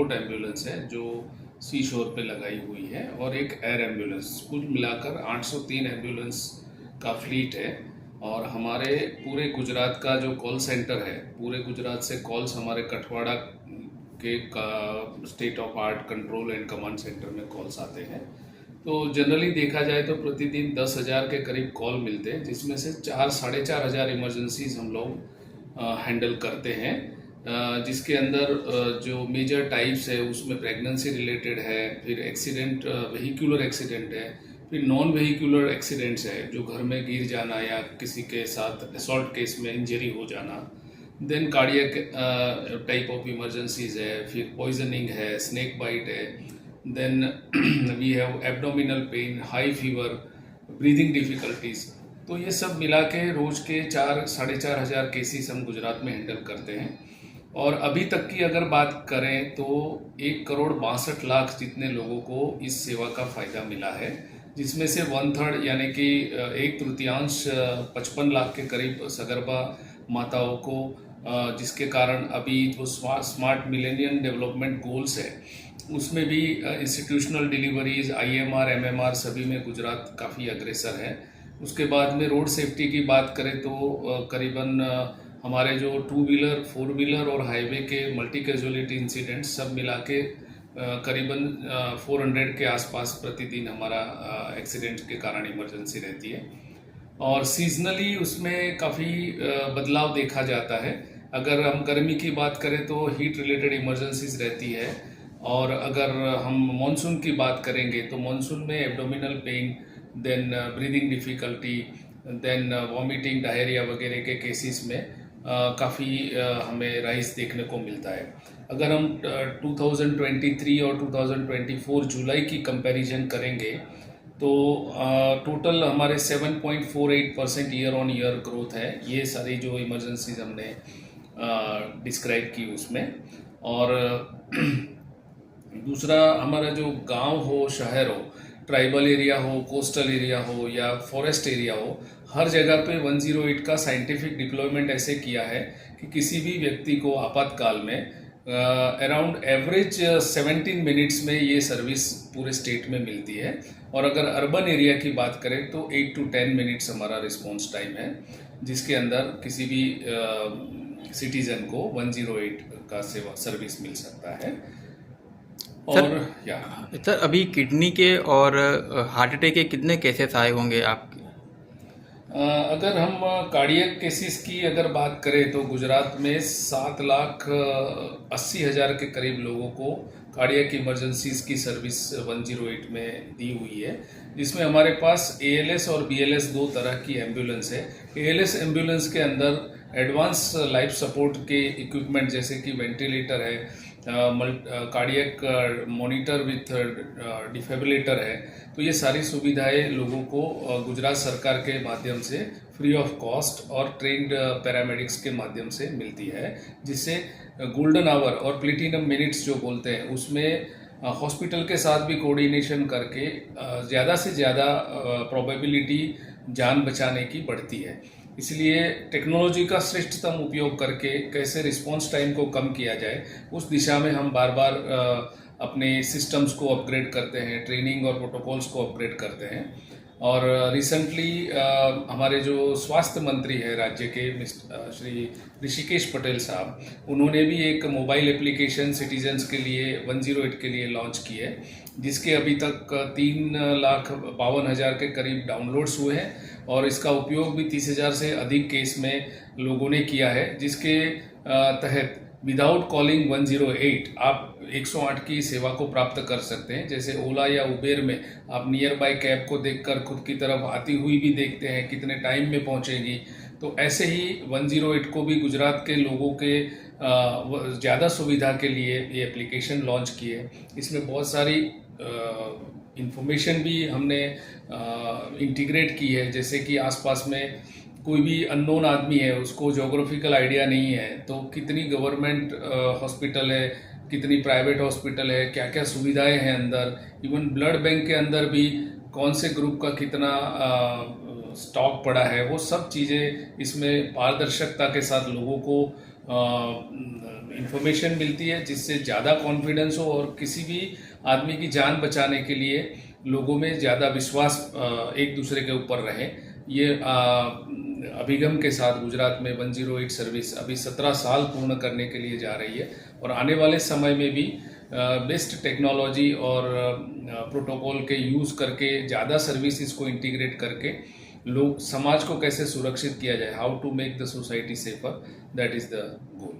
Boat ambulance है जो सी शोर पे लगाई हुई है, और एक एयर एम्बुलेंस। कुल मिलाकर 803 एम्बुलेंस का फ्लीट है। और हमारे पूरे गुजरात का जो कॉल सेंटर है, पूरे गुजरात से कॉल्स हमारे कठवाड़ा के state of art control and command centre में कॉल्स आते हैं। तो जनरली देखा जाए तो प्रतिदिन 10,000 के करीब कॉल मिलते हैं, जिसमें से 4-4,500 इमरजेंसीज हम लोग हैंडल करते हैं। जिसके अंदर जो मेजर टाइप्स है उसमें प्रेगनेंसी रिलेटेड है, फिर एक्सीडेंट, वेहिकुलर एक्सीडेंट है, फिर नॉन वेहिकुलर एक्सीडेंट्स है जो घर में गिर जाना या किसी के साथ असॉल्ट केस में इंजरी हो जाना, then cardiac type of emergencies है, फिर पॉइजनिंग है, स्नेक बाइट है, then we have abdominal pain, high fever, breathing difficulties. तो ये सब मिला के रोज के 4-4,500 केसेस हम गुजरात में हैंडल करते हैं। और अभी तक की अगर बात करें तो 1,62,00,000 जितने लोगों को इस सेवा का फायदा मिला है, जिसमें से 1/3 यानी कि 1/3 55 लाख के करीब सगर्भा माताओं को, जिसके कारण अभी जो स्मार्ट मिलेनियम डेवलपमेंट गोल्स है उसमें भी इंस्टीट्यूशनल डिलीवरीज, IMR, MMR सभी में गुजरात काफ़ी अग्रेसर है। उसके बाद में रोड सेफ्टी की बात करें तो करीबन हमारे जो 2 व्हीलर, 4 व्हीलर और हाईवे के मल्टी कैजुअलिटी इंसिडेंट्स सब मिला के करीबन 400 के आसपास प्रतिदिन हमारा एक्सीडेंट के कारण इमरजेंसी रहती है। और सीजनली उसमें काफ़ी बदलाव देखा जाता है। अगर हम गर्मी की बात करें तो हीट रिलेटेड इमरजेंसीज रहती है, और अगर हम मानसून की बात करेंगे तो मानसून में abdominal pain, then breathing difficulty, then vomiting, diarrhoea वगैरह के केसेस में काफ़ी हमें राइज देखने को मिलता है। अगर हम 2023 और 2024 जुलाई की कंपैरिजन करेंगे तो टोटल हमारे 7.48% ईयर ऑन ईयर ग्रोथ है। ये सारी जो इमरजेंसीज हमने डिस्क्राइब की उसमें। और दूसरा, हमारा जो गांव हो, शहर हो, ट्राइबल एरिया हो, कोस्टल एरिया हो या फॉरेस्ट एरिया हो, हर जगह पे 108 का साइंटिफिक डिप्लॉयमेंट ऐसे किया है कि किसी भी व्यक्ति को आपातकाल में अराउंड एवरेज 17 मिनट्स में ये सर्विस पूरे स्टेट में मिलती है। और अगर अर्बन एरिया की बात करें तो 8 to 10 मिनट्स हमारा रिस्पॉन्स टाइम है, जिसके अंदर किसी भी सिटीजन को 108 का सेवा सर्विस मिल सकता है। और सर अभी किडनी के और हार्ट अटैक के कितने केसेस आए होंगे आपके? अगर हम कार्डियक केसेस की अगर बात करें तो गुजरात में 7,80,000 के करीब लोगों को कार्डियक इमरजेंसीज की सर्विस 108 में दी हुई है, जिसमें हमारे पास ALS और BLS 2 तरह की एम्बुलेंस है। ALS एम्बुलेंस के अंदर एडवांस लाइफ सपोर्ट के इक्विपमेंट जैसे कि वेंटिलेटर है, कार्डियक मॉनिटर विथ डिफिब्रिलेटर है। तो ये सारी सुविधाएं लोगों को गुजरात सरकार के माध्यम से फ्री ऑफ कॉस्ट और ट्रेन्ड पैरामेडिक्स के माध्यम से मिलती है, जिससे गोल्डन आवर और प्लेटिनम मिनट्स जो बोलते हैं उसमें हॉस्पिटल के साथ भी कोऑर्डिनेशन करके ज़्यादा से ज़्यादा प्रोबेबिलिटी जान बचाने की बढ़ती है। इसलिए टेक्नोलॉजी का श्रेष्ठतम उपयोग करके कैसे रिस्पॉन्स टाइम को कम किया जाए, उस दिशा में हम बार बार अपने सिस्टम्स को अपग्रेड करते हैं, ट्रेनिंग और प्रोटोकॉल्स को अपग्रेड करते हैं। और रिसेंटली हमारे जो स्वास्थ्य मंत्री है राज्य के श्री ऋषिकेश पटेल साहब, उन्होंने भी एक मोबाइल एप्लीकेशन सिटीजन्स के लिए 108 के लिए लॉन्च की है, जिसके अभी तक 3,52,000 के करीब डाउनलोड्स हुए हैं, और इसका उपयोग भी 30,000 से अधिक केस में लोगों ने किया है, जिसके तहत विदाउट कॉलिंग 108 आप 108 की सेवा को प्राप्त कर सकते हैं। जैसे ओला या उबेर में आप नियर बाय कैब को देखकर खुद की तरफ आती हुई भी देखते हैं कितने टाइम में पहुंचेगी, तो ऐसे ही 108 को भी गुजरात के लोगों के ज़्यादा सुविधा के लिए ये एप्लीकेशन लॉन्च की है। इसमें बहुत सारी इंफॉर्मेशन भी हमने इंटीग्रेट की है, जैसे कि आसपास में कोई भी अननोन आदमी है, उसको ज्योग्राफिकल आइडिया नहीं है, तो कितनी गवर्नमेंट हॉस्पिटल है, कितनी प्राइवेट हॉस्पिटल है, क्या क्या सुविधाएं हैं अंदर, इवन ब्लड बैंक के अंदर भी कौन से ग्रुप का कितना स्टॉक पड़ा है, वो सब चीज़ें इसमें पारदर्शिता के साथ लोगों को इंफॉर्मेशन मिलती है, जिससे ज़्यादा कॉन्फिडेंस हो और किसी भी आदमी की जान बचाने के लिए लोगों में ज़्यादा विश्वास एक दूसरे के ऊपर रहे। ये अभिगम के साथ गुजरात में 108 सर्विस अभी 17 साल पूर्ण करने के लिए जा रही है और आने वाले समय में भी बेस्ट टेक्नोलॉजी और प्रोटोकॉल के यूज़ करके ज़्यादा सर्विसेज को इंटीग्रेट करके लोग समाज को कैसे सुरक्षित किया जाए, how to make the society safer, that is the goal.